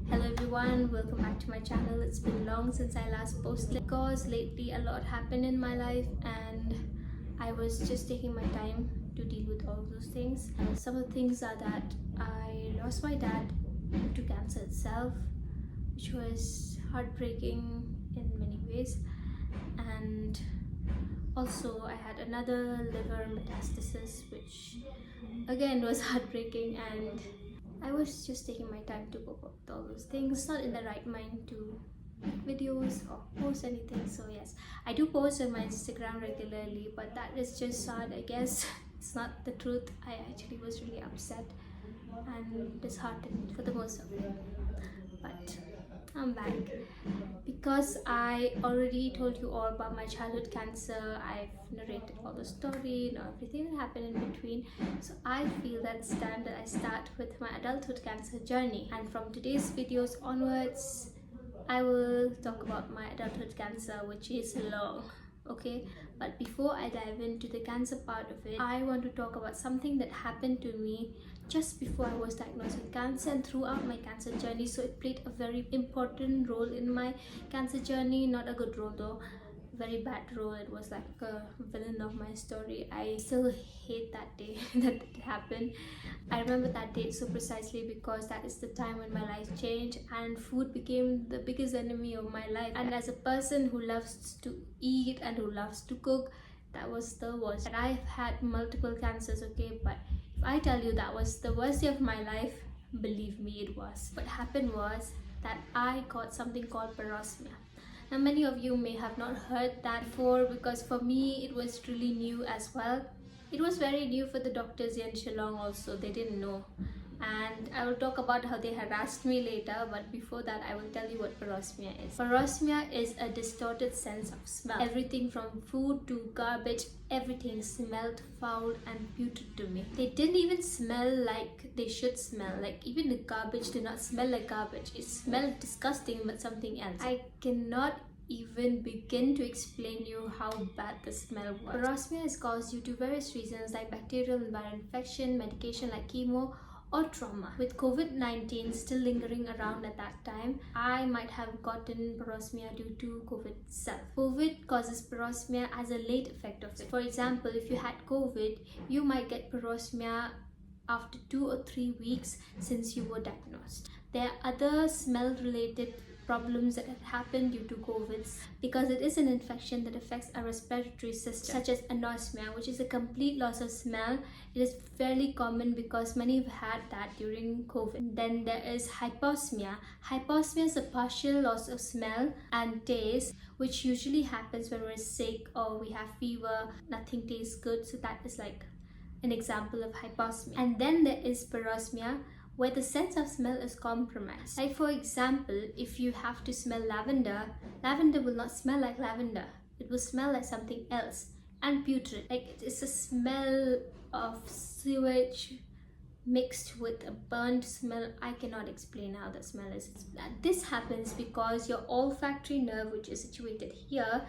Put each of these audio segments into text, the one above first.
Hello everyone, welcome back to my channel. It's been long since I last posted because lately a lot happened in my life and I was just taking my time to deal with all those things. Some of the things are that I lost my dad due to cancer itself, which was heartbreaking in many ways, and also I had another liver metastasis, which again was heartbreaking, and I was just taking my time to cope up with all those things. Not in the right mind to make videos or post anything. So yes, I do post on my Instagram regularly, but that is just sad, I guess. It's not the truth. I actually was really upset and disheartened for the most of it. But I'm back because I already told you all about my childhood cancer. I've narrated all the story and everything that happened in between. So I feel that it's time that I start with my adulthood cancer journey. And from today's videos onwards, I will talk about my adulthood cancer, which is long. Okay, but before I dive into the cancer part of it, I want to talk about something that happened to me just before I was diagnosed with cancer and throughout my cancer journey. So it played a very important role in my cancer journey. Not a good role though, very bad role. It was like a villain of my story. I still hate that day that it happened. I remember that date so precisely because that is the time when my life changed and food became the biggest enemy of my life. And as a person who loves to eat and who loves to cook, that was the worst. And I've had multiple cancers, okay, but if I tell you that was the worst day of my life, believe me, it was. What happened was that I got something called parosmia. Now many of you may have not heard that before because for me it was really new as well. It was very new for the doctors in Shillong also. They didn't know, and I will talk about how they harassed me later, but before that I will tell you what parosmia is. Parosmia is a distorted sense of smell. Everything from food to garbage, everything smelled foul and putrid to me. They didn't even smell like they should smell. Like even the garbage did not smell like garbage. It smelled disgusting but something else. I cannot even begin to explain you how bad the smell was. Parosmia is caused due to various reasons like bacterial and viral infection, medication like chemo, or trauma. With COVID-19 still lingering around at that time, I might have gotten parosmia due to COVID itself. COVID causes parosmia as a late effect of it. For example, if you had COVID, you might get parosmia after 2 or 3 weeks since you were diagnosed. There are other smell-related problems that had happened due to COVID because it is an infection that affects our respiratory system, such as anosmia, which is a complete loss of smell. It is fairly common because many have had that during COVID. Then there is hyposmia. Hyposmia is a partial loss of smell and taste, which usually happens when we're sick or we have fever, nothing tastes good. So that is like an example of hyposmia. And then there is parosmia, where the sense of smell is compromised. Like for example, if you have to smell lavender, lavender will not smell like lavender. It will smell like something else and putrid. Like it's a smell of sewage mixed with a burnt smell. I cannot explain how the smell is. This happens because your olfactory nerve, which is situated here,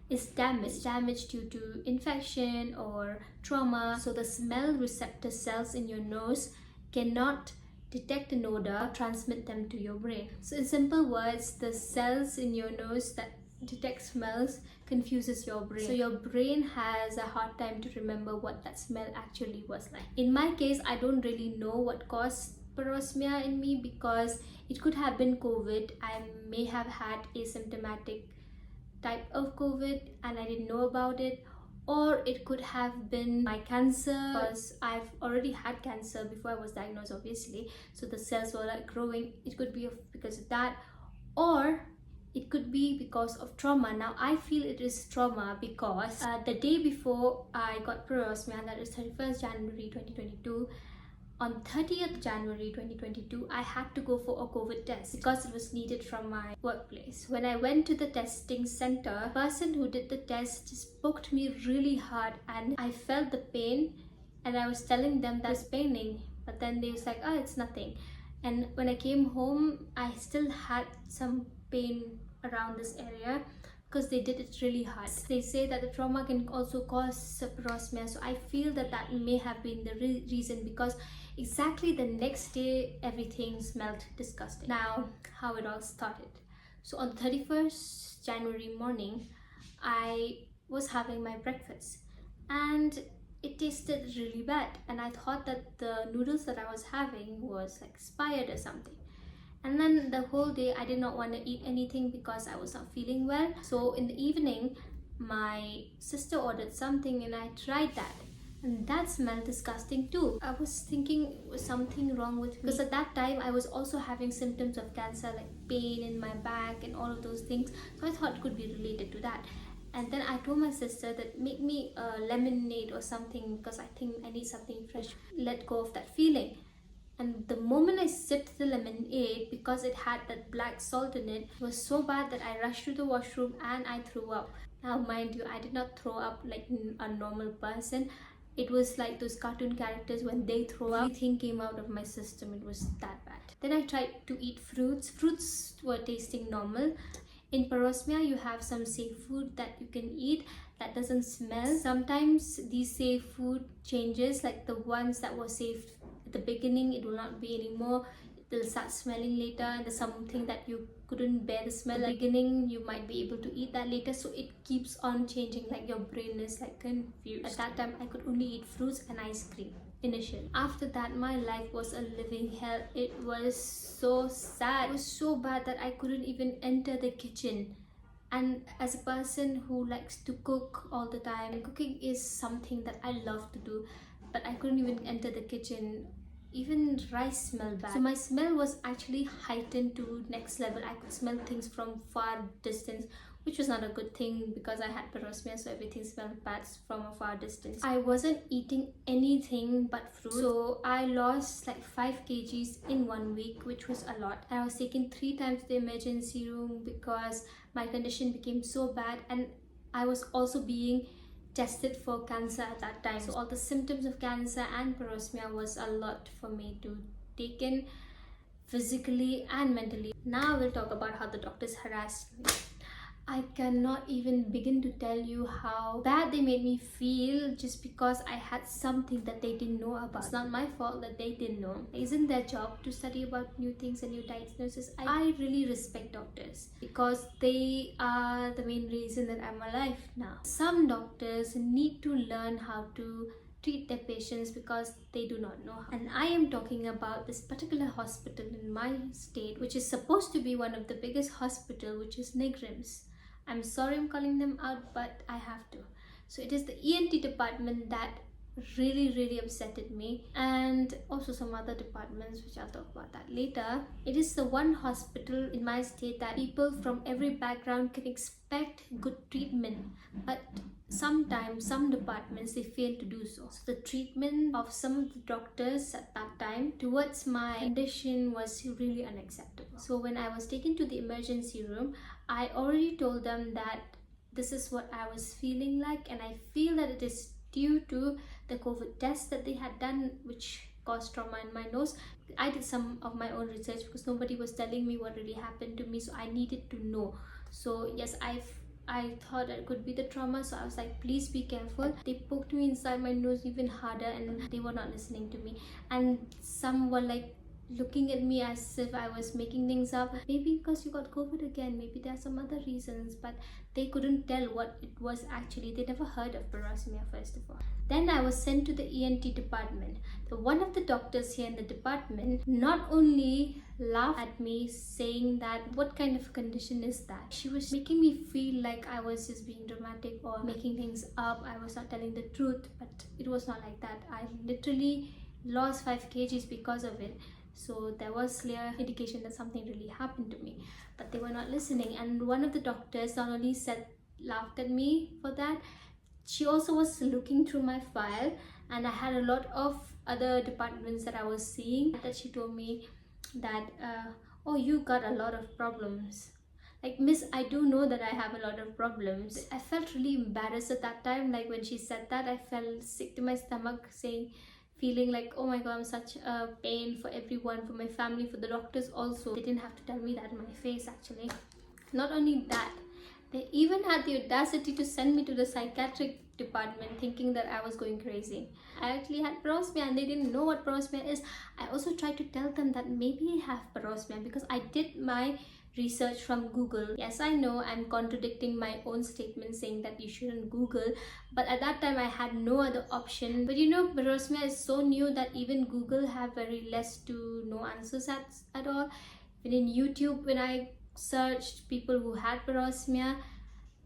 is damaged due to infection or trauma. So the smell receptor cells in your nose cannot detect an odor, transmit them to your brain. So in simple words, the cells in your nose that detect smells confuses your brain. So your brain has a hard time to remember what that smell actually was like. In my case, I don't really know what caused parosmia in me because it could have been COVID. I may have had asymptomatic type of COVID and I didn't know about it, or it could have been my cancer because I've already had cancer before I was diagnosed, obviously, so the cells were like growing. It could be because of that, or it could be because of trauma. Now I feel it is trauma because the day before I got parosmia, that is 31st January 2022, on 30th January 2022, I had to go for a COVID test because it was needed from my workplace. When I went to the testing center, the person who did the test just poked me really hard and I felt the pain, and I was telling them that was paining, but then they was like, oh, it's nothing. And when I came home, I still had some pain around this area because they did it really hard. They say that the trauma can also cause parosmia, so I feel that that may have been the reason, because Exactly the next day, everything smelled disgusting. Now, how it all started. So on the 31st January morning, I was having my breakfast and it tasted really bad, and I thought that the noodles that I was having was like expired or something. And then the whole day I did not want to eat anything because I was not feeling well. So in the evening, my sister ordered something and I tried that. And that smelled disgusting too. I was thinking was something wrong with me, because at that time I was also having symptoms of cancer, like pain in my back and all of those things. So I thought it could be related to that. And then I told my sister that make me a lemonade or something, because I think I need something fresh. Let go of that feeling. And the moment I sipped the lemonade, because it had that black salt in it, was so bad that I rushed to the washroom and I threw up. Now, mind you, I did not throw up like a normal person. It was like those cartoon characters when they throw up. Everything came out of my system. It was that bad. Then I tried to eat fruits. Fruits were tasting normal. In Parosmia, you have some safe food that you can eat that doesn't smell. Sometimes these safe food changes, like the ones that were safe at the beginning, it will not be anymore. They'll start smelling later, and there's something that you couldn't bear the smell at the beginning, you might be able to eat that later. So it keeps on changing, like your brain is like confused. At that time, I could only eat fruits and ice cream initially. After that, my life was a living hell. It was so sad. It was so bad that I couldn't even enter the kitchen. And as a person who likes to cook all the time, and cooking is something that I love to do, but I couldn't even enter the kitchen. Even rice smelled bad. So my smell was actually heightened to next level. I could smell things from far distance, which was not a good thing because I had parosmia, so everything smelled bad from a far distance. I wasn't eating anything but fruit. So I lost like 5 kgs in 1 week, which was a lot. And I was taken 3 times to the emergency room because my condition became so bad, and I was also being tested for cancer at that time. So all the symptoms of cancer and parosmia was a lot for me to take in, physically and mentally. Now we'll talk about how the doctors harassed me. I cannot even begin to tell you how bad they made me feel just because I had something that they didn't know about. It's not my fault that they didn't know. It isn't their job to study about new things and new diagnoses. I really respect doctors because they are the main reason that I'm alive now. Some doctors need to learn how to treat their patients because they do not know how. And I am talking about this particular hospital in my state, which is supposed to be one of the biggest hospital, which is Negrims. I'm sorry I'm calling them out, but I have to. So it is the ENT department that really upsetted me, and also some other departments, which I'll talk about that later. It is the one hospital in my state that people from every background can expect good treatment, but sometimes some departments they fail to do so. So the treatment of some of the doctors at that time towards my condition was really unacceptable. So when I was taken to the emergency room, I already told them that this is what I was feeling like, and I feel that it is due to the COVID test that they had done, which caused trauma in my nose. I did some of my own research because nobody was telling me what really happened to me, so I needed to know. So yes, I thought it could be the trauma, so I was like, please be careful. They poked me inside my nose even harder, and they were not listening to me. And some were like looking at me as if I was making things up. Maybe because you got COVID again, maybe there are some other reasons, but they couldn't tell what it was actually. They never heard of parosmia, first of all. Then I was sent to the ENT department. So one of the doctors here in the department not only laughed at me saying that what kind of condition is that, she was making me feel like I was just being dramatic or making things up. I was not telling the truth, but it was not like that. I literally lost 5 kgs because of it. So there was clear indication that something really happened to me, but they were not listening. And one of the doctors not only laughed at me for that, she also was looking through my file, and I had a lot of other departments that I was seeing, that she told me that oh, you got a lot of problems. Like, miss, I do know that I have a lot of problems. I felt really embarrassed at that time. Like when she said that, I felt sick to my stomach, feeling like, oh my god, I'm such a pain for everyone, for my family, for the doctors also. They didn't have to tell me that in my face actually. Not only that, They even had the audacity to send me to the psychiatric department thinking that I was going crazy. I actually had parosmia and they didn't know what parosmia is. I also tried to tell them that maybe I have parosmia because I did my research from Google. Yes, I know I'm contradicting my own statement saying that you shouldn't Google, but at that time I had no other option. But you know, parosmia is so new that even Google have very less to no answers at all. Even in YouTube, when I searched people who had parosmia,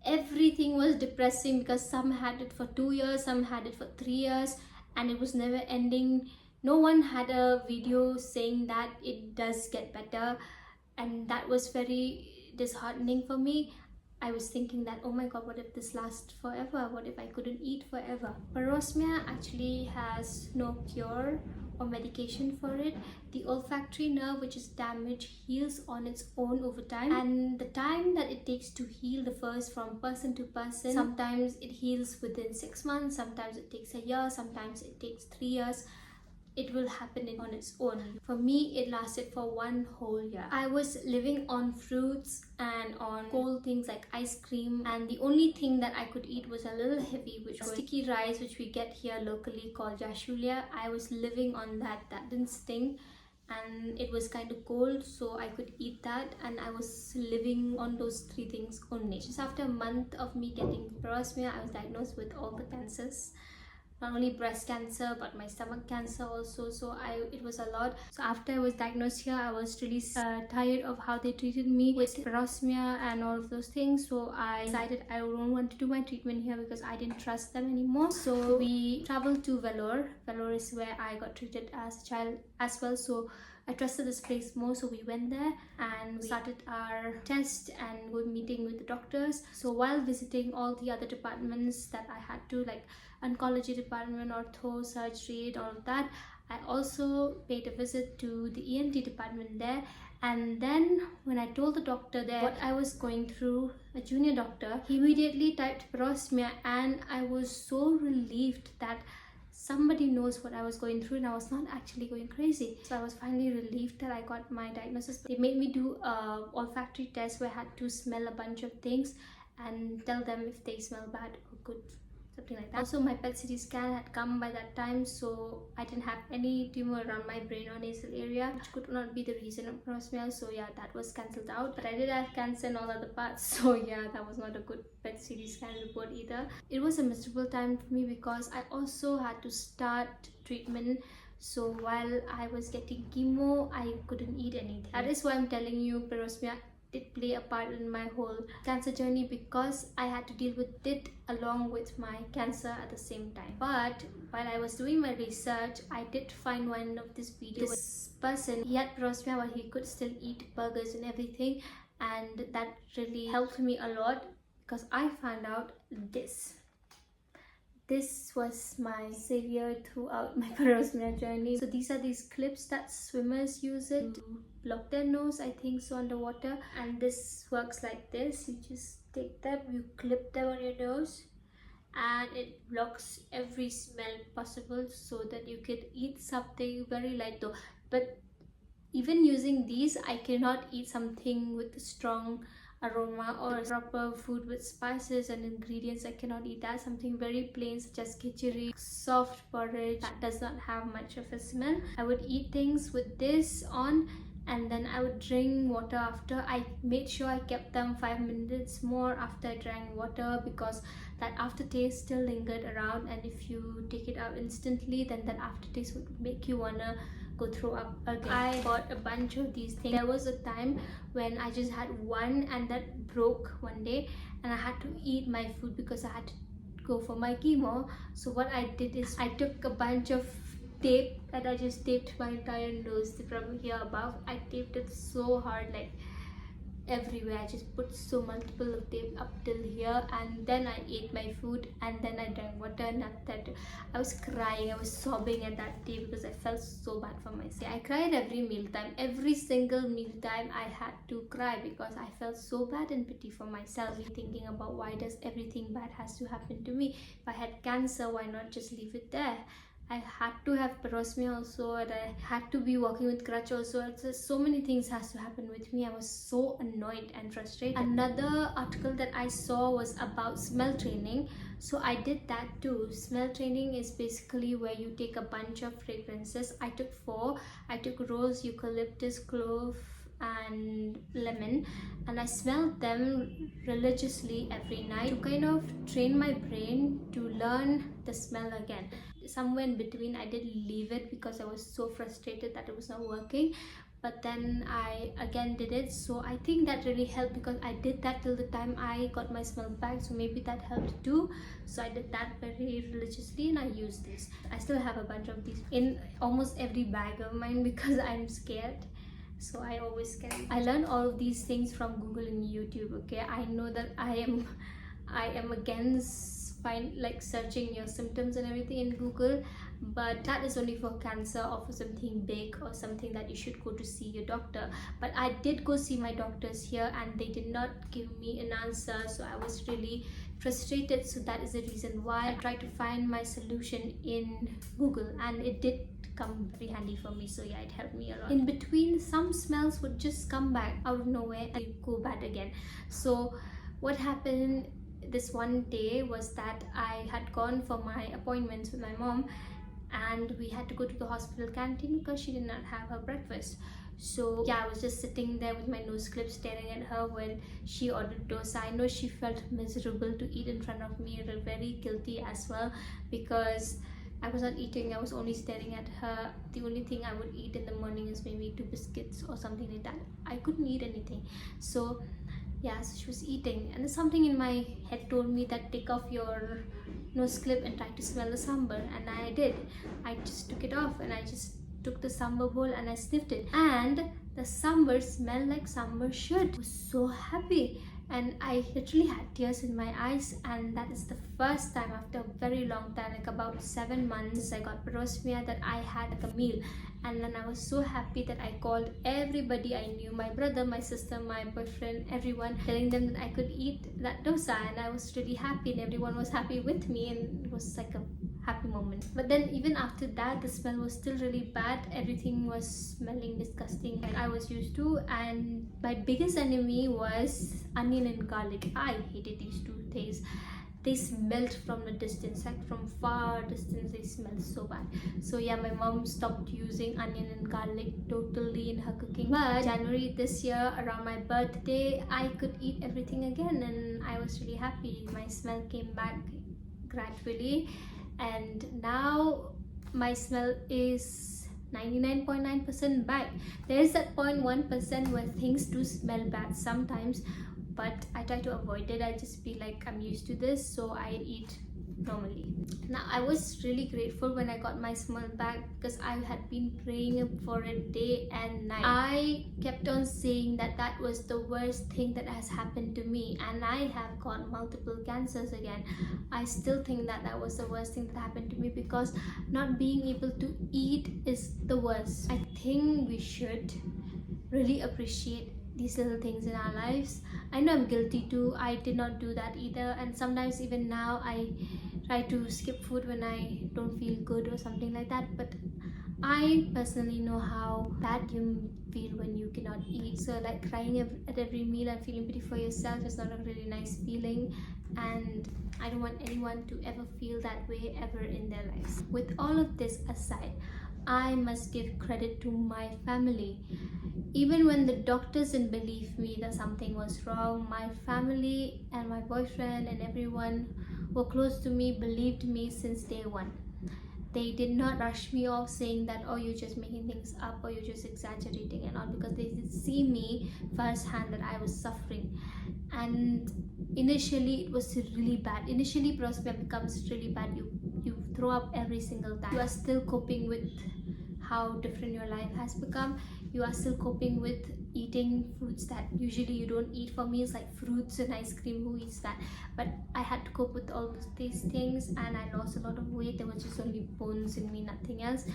everything was depressing because some had it for 2 years, some had it for 3 years, and it was never ending. No one had a video saying that it does get better, and that was very disheartening for me. I was thinking that, oh my god, what if this lasts forever? What if I couldn't eat forever? Parosmia actually has no cure or medication for it. The olfactory nerve, which is damaged, heals on its own over time, and the time that it takes to heal differs from person to person. Sometimes it heals within 6 months, sometimes it takes a year, sometimes it takes 3 years. It will happen on its own. For me, it lasted for 1 whole year. I was living on fruits and on cold things like ice cream, and the only thing that I could eat was a little heavy, which was sticky rice, which we get here locally called jashulia. I was living on that. That didn't sting, and it was kind of cold, so I could eat that, and I was living on those 3 things only. Just after a month of me getting parosmia, I was diagnosed with all the cancers. Not only breast cancer but my stomach cancer also, so it was a lot. So after I was diagnosed here, I was really tired of how they treated me with parosmia and all of those things, so I decided I don't want to do my treatment here because I didn't trust them anymore. So we traveled to Vellore. Vellore is where I got treated as a child as well, so I trusted this place more, so we went there and started our test and were meeting with the doctors. So while visiting all the other departments that I had to, like oncology department, ortho, surgery, and all of that, I also paid a visit to the ENT department there. And then when I told the doctor there what I was going through, a junior doctor, he immediately typed parosmia, and I was so relieved that somebody knows what I was going through and I was not actually going crazy. So I was finally relieved that I got my diagnosis. They made me do a olfactory test where I had to smell a bunch of things and tell them if they smell bad or good, something like that. Also, my PET CT scan had come by that time, so I didn't have any tumor around my brain or nasal area, which could not be the reason of parosmia, so yeah, that was cancelled out. But I did have cancer in all other parts, so yeah, that was not a good PET CT scan report either. It was a miserable time for me because I also had to start treatment. So while I was getting chemo, I couldn't eat anything. That is why I'm telling you, parosmia did play a part in my whole cancer journey, because I had to deal with it along with my cancer at the same time. But while I was doing my research, I did find one of this videos. This person, he had parosmia but he could still eat burgers and everything, and that really helped me a lot because I found out this was my savior throughout my parosmia journey. So these are these clips that swimmers use it to block their nose, I think so, underwater. And this works like this. You just take them, you clip them on your nose, and it blocks every smell possible so that you can eat something very light though. But even using these, I cannot eat something with strong aroma or proper food with spices and ingredients. I cannot eat that. Something very plain such as khichdi, soft porridge, that does not have much of a smell. I would eat things with this on, and then I would drink water after. I made sure I kept them 5 minutes more after I drank water, because that aftertaste still lingered around, and if you take it out instantly, then that aftertaste would make you wanna go throw up again. I bought a bunch of these things. There was a time when I just had one and that broke one day, and I had to eat my food because I had to go for my chemo. So what I did is I took a bunch of tape and I just taped my entire nose from here above. I taped it so hard, like everywhere. I just put so multiple of tape up till here, and then I ate my food, and then I drank water. And after that, I was crying, I was sobbing at that day because I felt so bad for myself. I cried every mealtime. Every single mealtime I had to cry because I felt so bad and pity for myself, thinking about why does everything bad has to happen to me. If I had cancer, why not just leave it there? I had to have parosmia also, and I had to be walking with crutch also. It's just so many things has to happen with me. I was so annoyed and frustrated. Another article that I saw was about smell training. So I did that too. Smell training is basically where you take a bunch of fragrances. I took 4. I took rose, eucalyptus, clove and lemon, and I smelled them religiously every night to kind of train my brain to learn the smell again. Somewhere in between I did leave it because I was so frustrated that it was not working, but then I again did it. So I think that really helped because I did that till the time I got my smell back, so maybe that helped too. So I did that very religiously and I used this. I still have a bunch of these in almost every bag of mine because I'm scared, so I always carry. I learned all of these things from Google and YouTube. Okay, I know that I am against searching your symptoms and everything in Google, but that is only for cancer or for something big or something that you should go to see your doctor. But I did go see my doctors here and they did not give me an answer, so I was really frustrated. So that is the reason why I tried to find my solution in Google, and it did come very handy for me. So yeah, it helped me a lot. In between, some smells would just come back out of nowhere and go bad again. So what happened this one day was that I had gone for my appointments with my mom, and we had to go to the hospital canteen because she did not have her breakfast. So yeah, I was just sitting there with my nose clipped staring at her when she ordered dosa. I know she felt miserable to eat in front of me, and very guilty as well because I was not eating. I was only staring at her. The only thing I would eat in the morning is maybe 2 biscuits or something like that. I couldn't eat anything. So yeah, so she was eating, and something in my head told me that take off your nose clip and try to smell the sambar, and I did. I just took it off and I just took the sambar bowl and I sniffed it, and the sambar smelled like sambar should. I was so happy and I literally had tears in my eyes, and that is the first time after a very long time, like about 7 months, I got parosmia, that I had like a meal. And then I was so happy that I called everybody I knew, my brother, my sister, my boyfriend, everyone, telling them that I could eat that dosa, and I was really happy and everyone was happy with me, and it was like a happy moment. But then even after that, the smell was still really bad. Everything was smelling disgusting like I was used to, and my biggest enemy was onion and garlic. I hated these two things. They smelled from a distance, like from far distance they smelled so bad. So yeah, my mom stopped using onion and garlic totally in her cooking. But January this year, around my birthday, I could eat everything again and I was really happy. My smell came back gradually, and now my smell is 99.9% back. There is that 0.1% where things do smell bad sometimes, but I try to avoid it. I just be like, I'm used to this, so I eat normally. Now I was really grateful when I got my smell back because I had been praying for it day and night. I kept on saying that that was the worst thing that has happened to me, and I have got multiple cancers again. I still think that that was the worst thing that happened to me because not being able to eat is the worst. I think we should really appreciate these little things in our lives. I know I'm guilty too. I did not do that either, and sometimes even now I try to skip food when I don't feel good or something like that. But I personally know how bad you feel when you cannot eat. So like crying at every meal and feeling pity for yourself is not a really nice feeling, and I don't want anyone to ever feel that way ever in their lives. With all of this aside, I must give credit to my family. Even when the doctors didn't believe me that something was wrong, my family and my boyfriend and everyone who were close to me believed me since day one. They did not rush me off saying that, oh, you're just making things up or you're just exaggerating and all, because they did see me firsthand that I was suffering. And initially it was really bad. Initially parosmia becomes really bad. You throw up every single time. You are still coping with how different your life has become. You are still coping with eating foods that usually you don't eat. For me, it's like fruits and ice cream. Who eats that? But I had to cope with all these things, and I lost a lot of weight. There was just only bones in me, nothing else.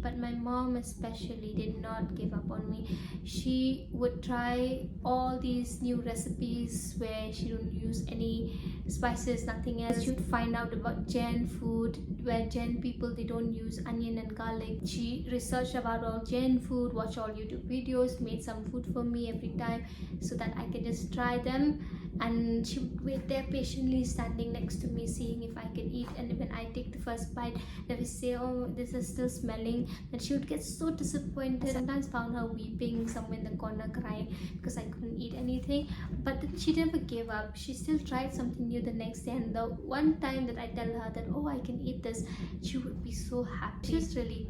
But my mom especially did not give up on me. She would try all these new recipes where she don't use any spices, nothing else. She would find out about Jain food, where Jain people, they don't use onion and garlic. She researched about all Jain food, watched all YouTube videos, made some food for me every time so that I could just try them. And she would wait there patiently, standing next to me, seeing if I can eat. And when I take the first bite, they would say, oh, this is still smelling. And she would get so disappointed. Sometimes found her weeping somewhere in the corner, crying because I couldn't eat anything. But then she never gave up. She still tried something new the next day. And the one time that I tell her that, oh, I can eat this, she would be so happy. She's really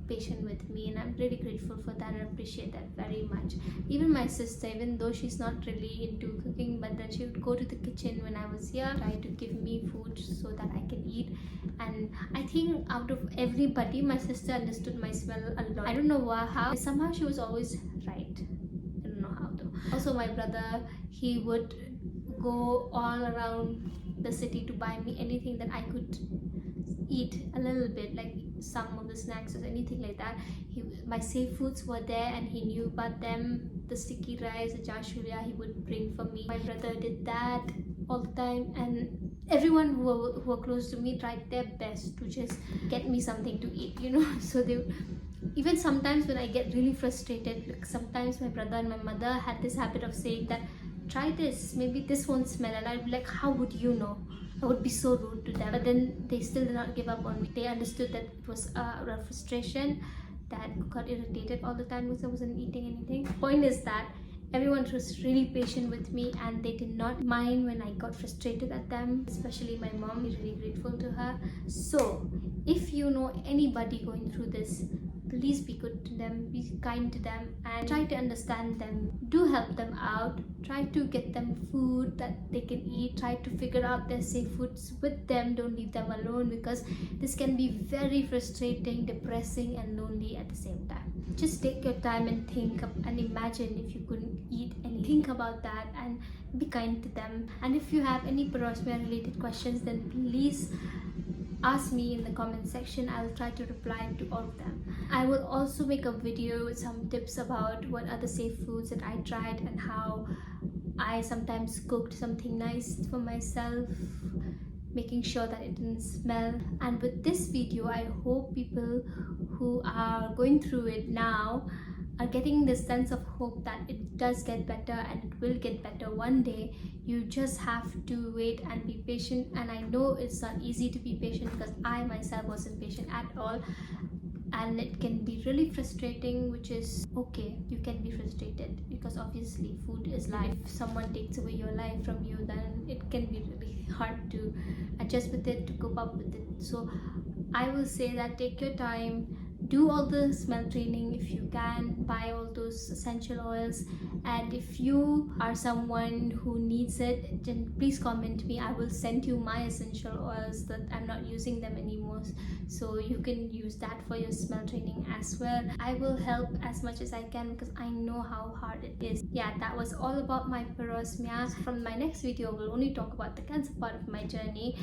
patient with me, and I'm really grateful for that and appreciate that very much. Even my sister, even though she's not really into cooking, but then she would go to the kitchen when I was here, try to give me food so that I can eat. And I think out of everybody, my sister understood my smell a lot. I don't know how. Somehow she was always right. I don't know how though. Also, my brother, he would go all around the city to buy me anything that I could eat a little bit, like some of the snacks or anything like that. My safe foods were there and he knew about them. The sticky rice, the jashulia, he would bring for me. My brother did that all the time, and everyone who were close to me tried their best to just get me something to eat, you know. So they even sometimes when I get really frustrated, like sometimes my brother and my mother had this habit of saying that, try this, maybe this won't smell. And I'd be like, how would you know? I would be so rude to them. But then they still did not give up on me. They understood that it was a frustration, that got irritated all the time because I wasn't eating anything. Point is that everyone was really patient with me, and they did not mind when I got frustrated at them, especially my mom. I'm really grateful to her. So if you know anybody going through this, please be good to them, be kind to them, and try to understand them. Do help them out. Try to get them food that they can eat. Try to figure out their safe foods with them. Don't leave them alone, because this can be very frustrating, depressing, and lonely at the same time. Just take your time and think and imagine if you couldn't eat anything. Think about that and be kind to them. And if you have any Parosmia related questions, then please ask me in the comment section. I'll try to reply to all of them. I will also make a video with some tips about what are the safe foods that I tried and how I sometimes cooked something nice for myself, making sure that it didn't smell. And with this video, I hope people who are going through it now are getting this sense of hope that it does get better, and it will get better one day. You just have to wait and be patient. And I know it's not easy to be patient, because I myself wasn't patient at all, and it can be really frustrating, which is okay. You can be frustrated because obviously food is life. If someone takes away your life from you, then it can be really hard to adjust with it, to cope up with it. So I will say that take your time, do all the smell training if you can, buy all those essential oils, and if you are someone who needs it, then please comment me. I will send you my essential oils that I'm not using them anymore, so you can use that for your smell training as well. I will help as much as I can, because I know how hard it is. Yeah, that was all about my parosmia. From my next video, we'll only talk about the cancer part of my journey.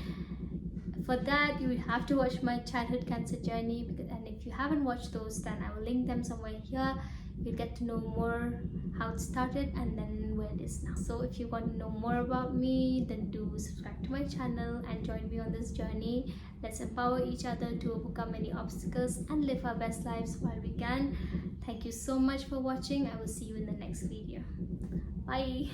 For that, you will have to watch my childhood cancer journey, and if you haven't watched those, then I will link them somewhere here. You'll get to know more how it started and then where it is now. So if you want to know more about me, then do subscribe to my channel and join me on this journey. Let's empower each other to overcome any obstacles and live our best lives while we can. Thank you so much for watching. I will see you in the next video. Bye.